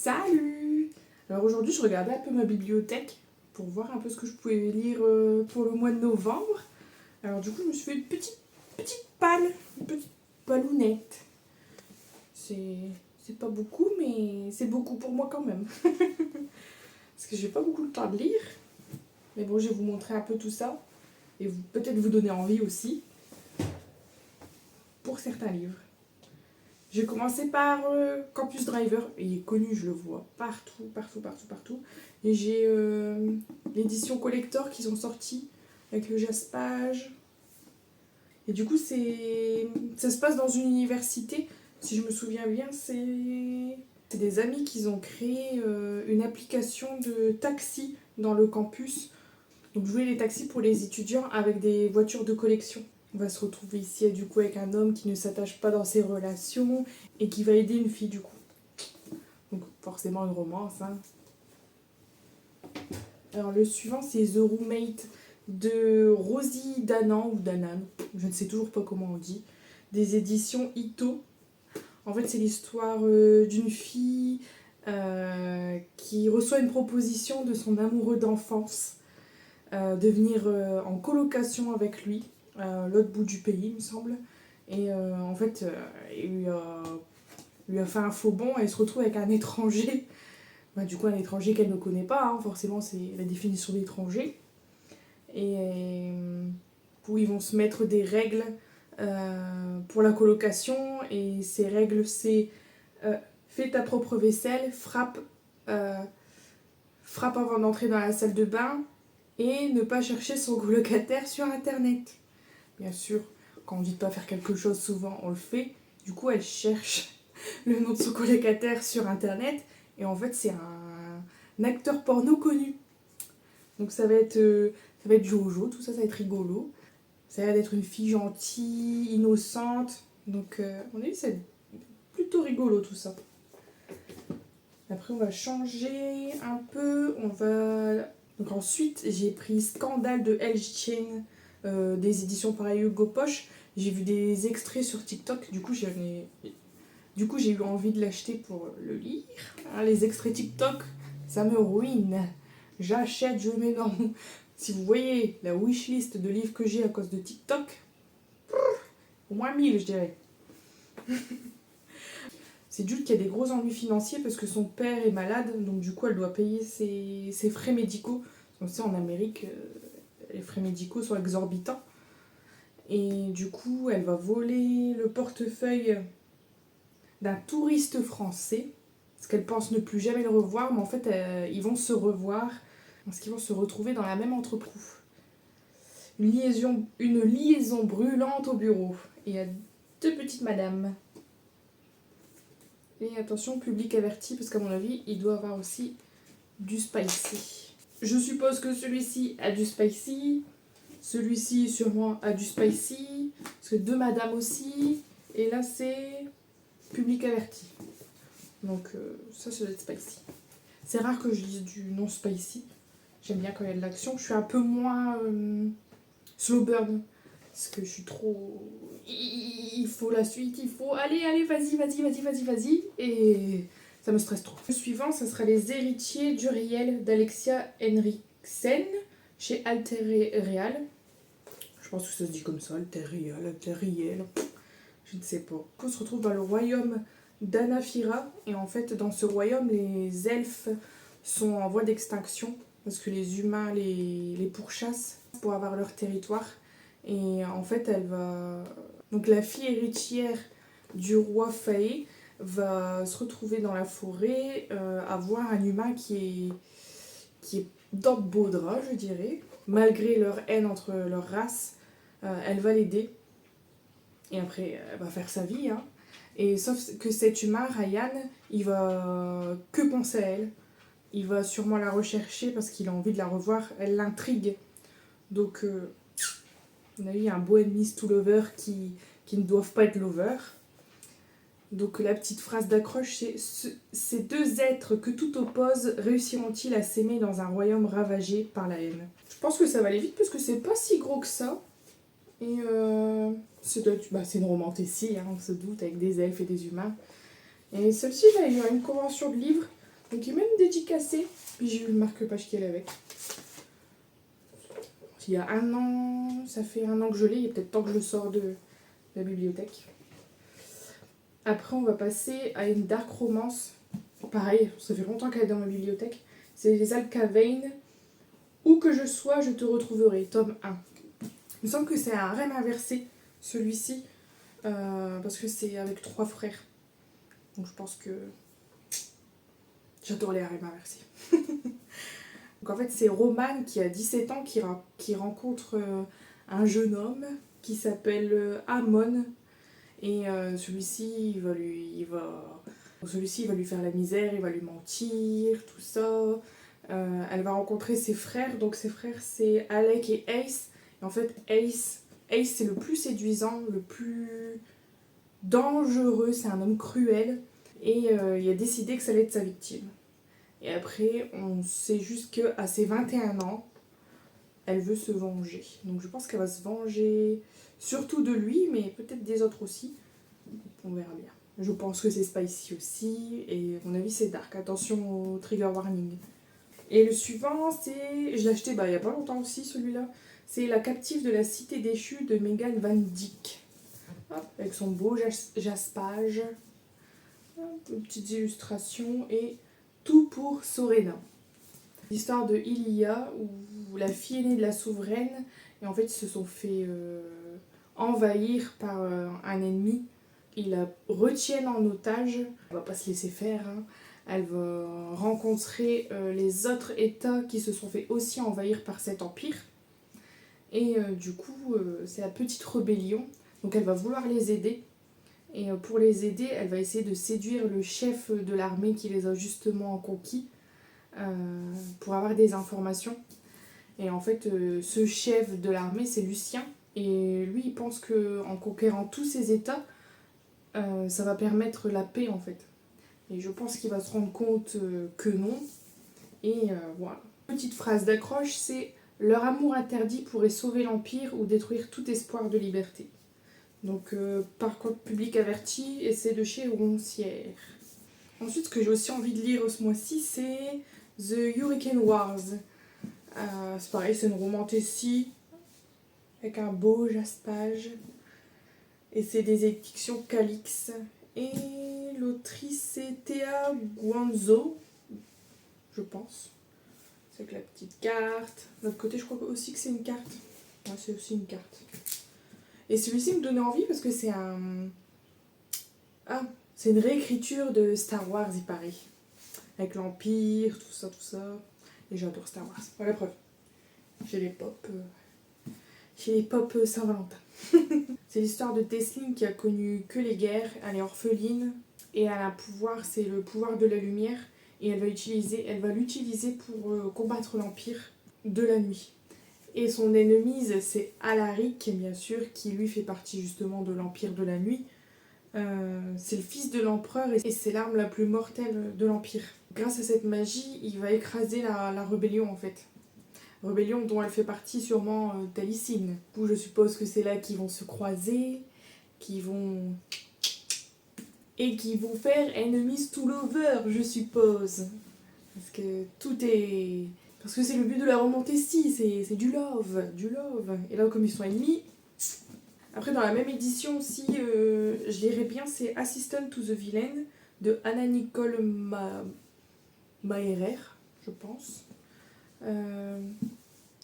Salut! Alors aujourd'hui, je regardais un peu ma bibliothèque pour voir un peu ce que je pouvais lire pour le mois de novembre. Alors du coup, je me suis fait une petite palle, une petite palounette. C'est pas beaucoup, mais c'est beaucoup pour moi quand même. Parce que j'ai pas beaucoup le temps de lire. Mais bon, je vais vous montrer un peu tout ça. Et peut-être vous donner envie aussi pour certains livres. J'ai commencé par Campus Driver. Il est connu, je le vois partout. Et j'ai l'édition collector qui sont sorties avec le Jaspage. Et du coup, ça se passe dans une université. Si je me souviens bien, c'est des amis qui ont créé une application de taxi dans le campus. Donc, jouer les taxis pour les étudiants avec des voitures de collection. On va se retrouver ici du coup avec un homme qui ne s'attache pas dans ses relations et qui va aider une fille du coup. Donc forcément une romance. Hein. Alors le suivant c'est The Roommate de Rosie Danan ou Danan, je ne sais toujours pas comment on dit, des éditions Ito. En fait c'est l'histoire d'une fille qui reçoit une proposition de son amoureux d'enfance de venir en colocation avec lui. L'autre bout du pays, il me semble. Et en fait, il lui a fait un faux bond et elle se retrouve avec un étranger. Bah, du coup, un étranger qu'elle ne connaît pas, hein, forcément, c'est la définition d'étranger. Et où ils vont se mettre des règles pour la colocation. Et ces règles, c'est fais ta propre vaisselle, frappe avant d'entrer dans la salle de bain et ne pas chercher son colocataire sur internet. Bien sûr, quand on dit de pas faire quelque chose, souvent on le fait. Du coup, elle cherche le nom de son colocataire sur internet. Et en fait, c'est un acteur porno connu. Donc ça va être Jojo, tout ça, ça va être rigolo. Ça va être une fille gentille, innocente. Donc, on a vu, c'est plutôt rigolo tout ça. Après, on va changer un peu. Donc ensuite, j'ai pris Scandale de Elgchen. Des éditions par Hugo Poche. J'ai vu des extraits sur TikTok, du coup j'ai eu envie de l'acheter pour le lire. Hein, les extraits TikTok, ça me ruine. J'achète, je mets dans mon... Si vous voyez la wishlist de livres que j'ai à cause de TikTok, au moins 1000 je dirais. C'est Jude qui a des gros ennuis financiers parce que son père est malade, donc du coup elle doit payer ses frais médicaux. Donc c'est en Amérique, les frais médicaux sont exorbitants. Et du coup, elle va voler le portefeuille d'un touriste français, parce qu'elle pense ne plus jamais le revoir, mais en fait, ils vont se revoir, parce qu'ils vont se retrouver dans la même entreprise. Une liaison brûlante au bureau. Et il y a deux petites madames. Et attention, public averti, parce qu'à mon avis, il doit avoir aussi du spicy. Je suppose que celui-ci a du spicy. Celui-ci, sûrement, a du spicy. Parce que deux madames aussi. Et là, c'est public averti. Donc, ça doit être spicy. C'est rare que je lise du non spicy. J'aime bien quand il y a de l'action. Je suis un peu moins slow burn. Parce que je suis trop... Il faut la suite, il faut... Allez, vas-y. Et ça me stresse trop. Le suivant, ça sera Les héritiers d'Uriel d'Alexia Henriksen chez Alter-Real. Je pense que ça se dit comme ça, Alter-Riel. Je ne sais pas. On se retrouve dans le royaume d'Anaphira. Et en fait, dans ce royaume, les elfes sont en voie d'extinction. Parce que les humains les pourchassent pour avoir leur territoire. Et en fait, elle va... Donc la fille héritière du roi Faé va se retrouver dans la forêt, à voir un humain qui est dans de beaux draps, je dirais. Malgré leur haine entre leurs races, elle va l'aider. Et après, elle va faire sa vie. Hein. Et sauf que cet humain, Ryan, il va que penser à elle. Il va sûrement la rechercher parce qu'il a envie de la revoir. Elle l'intrigue. Donc, on a eu un beau enemies to lover qui ne doivent pas être lover. Donc la petite phrase d'accroche, c'est « Ces deux êtres que tout oppose réussiront-ils à s'aimer dans un royaume ravagé par la haine ?» Je pense que ça va aller vite parce que c'est pas si gros que ça. Et c'est une romantécie, hein, on se doute, avec des elfes et des humains. Et celle-ci, il y a une convention de livres. Donc il est même dédicacé. Puis j'ai vu le marque-page qu'elle avec. Il y a 1 an, ça fait 1 an que je l'ai. Il est peut-être temps que je le sors de la bibliothèque. Après, on va passer à une dark romance. Pareil, ça fait longtemps qu'elle est dans ma bibliothèque. C'est les Alcavain. Où que je sois, je te retrouverai. Tome 1. Il me semble que c'est un rêve inversé, celui-ci. Parce que c'est avec 3 frères. Donc je pense que j'adore les rêves inversés. Donc en fait, c'est Roman qui a 17 ans qui rencontre un jeune homme qui s'appelle Amon. Et celui-ci, il va lui faire la misère, il va lui mentir, tout ça. Elle va rencontrer ses frères. Donc ses frères, c'est Alec et Ace. Et en fait, Ace c'est le plus séduisant, le plus dangereux. C'est un homme cruel. Et il a décidé que ça allait être sa victime. Et après, on sait juste qu'à ses 21 ans, elle veut se venger. Donc je pense qu'elle va se venger surtout de lui, mais peut-être des autres aussi. On verra bien. Je pense que c'est spicy aussi, et à mon avis c'est dark. Attention au trigger warning. Et le suivant, c'est... Je l'ai acheté il y a pas longtemps aussi, celui-là. C'est La captive de la cité déchue de Megan Van Dyck. Hop, avec son beau jaspage. Hop, petites illustrations et tout pour Sorena. L'histoire de Ilia, où la fille aînée de la souveraine, et en fait ils se sont fait envahir par un ennemi. Ils la retiennent en otage. Elle va pas se laisser faire. Hein. Elle va rencontrer les autres États qui se sont fait aussi envahir par cet empire. Et du coup, c'est la petite rébellion. Donc elle va vouloir les aider. Et pour les aider, elle va essayer de séduire le chef de l'armée qui les a justement conquis pour avoir des informations. Et en fait, ce chef de l'armée, c'est Lucien. Et lui, il pense qu'en conquérant tous ces États, ça va permettre la paix en fait. Et je pense qu'il va se rendre compte que non. Et voilà. Petite phrase d'accroche, c'est « Leur amour interdit pourrait sauver l'Empire ou détruire tout espoir de liberté ». Donc par contre, public averti, et c'est de chez Roncière. Ensuite, ce que j'ai aussi envie de lire ce mois-ci, c'est The Hurricane Wars. C'est pareil, c'est une romantécie avec un beau jaspage. Et c'est des éditions Calix. Et l'autrice c'est Théa Guanzo, je pense. C'est avec la petite carte. De l'autre côté, je crois aussi que c'est une carte. Ouais, c'est aussi une carte. Et celui-ci me donnait envie parce que c'est un... Ah, c'est une réécriture de Star Wars, il paraît. Avec l'Empire, tout ça, tout ça. Et j'adore Star Wars. Voilà la preuve. J'ai les pop Saint-Valentin. C'est l'histoire de Tesline qui a connu que les guerres. Elle est orpheline et elle a un pouvoir, c'est le pouvoir de la lumière. Et elle va l'utiliser pour combattre l'Empire de la nuit. Et son ennemise, c'est Alaric, bien sûr, qui lui fait partie justement de l'Empire de la nuit. C'est le fils de l'empereur et c'est l'arme la plus mortelle de l'Empire. Grâce à cette magie, il va écraser la rébellion en fait. Rébellion dont elle fait partie sûrement d'Alicine. Du coup, je suppose que c'est là qu'ils vont se croiser, qui vont faire enemies to lover, je suppose. Parce que tout est... Parce que c'est le but de la romantécie, c'est du love, du love. Et là, comme ils sont ennemis... Après, dans la même édition aussi, je lirais bien, c'est Assistant to the Villain de Anna Nicole Maerer, je pense.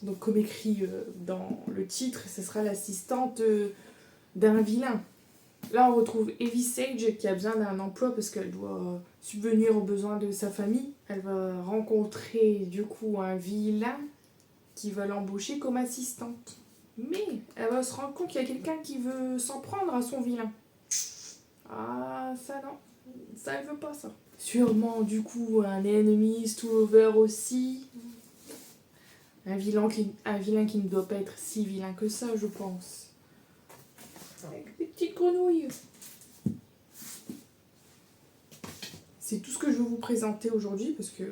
Donc, comme écrit dans le titre, ce sera l'assistante d'un vilain. Là, on retrouve Evie Sage qui a besoin d'un emploi parce qu'elle doit subvenir aux besoins de sa famille. Elle va rencontrer du coup un vilain qui va l'embaucher comme assistante. Mais elle va se rendre compte qu'il y a quelqu'un qui veut s'en prendre à son vilain. Ah, ça non. Ça, elle veut pas ça. Sûrement, du coup, un enemies to lover aussi. Un vilain qui ne doit pas être si vilain que ça, je pense. Avec des petites grenouilles. C'est tout ce que je veux vous présenter aujourd'hui parce que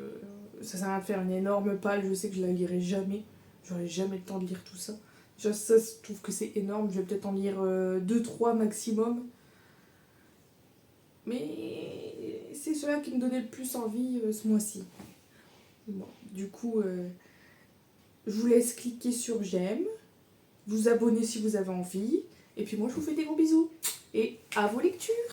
ça sert à rien de faire une énorme palle. Je sais que je la lirai jamais. J'aurai jamais le temps de lire tout ça. Déjà, ça, je trouve que c'est énorme. Je vais peut-être en lire 2-3 maximum. Mais c'est ceux-là qui me donnaient le plus envie ce mois-ci. Bon, du coup, je vous laisse cliquer sur j'aime, vous abonner si vous avez envie, et puis moi je vous fais des gros bisous, et à vos lectures.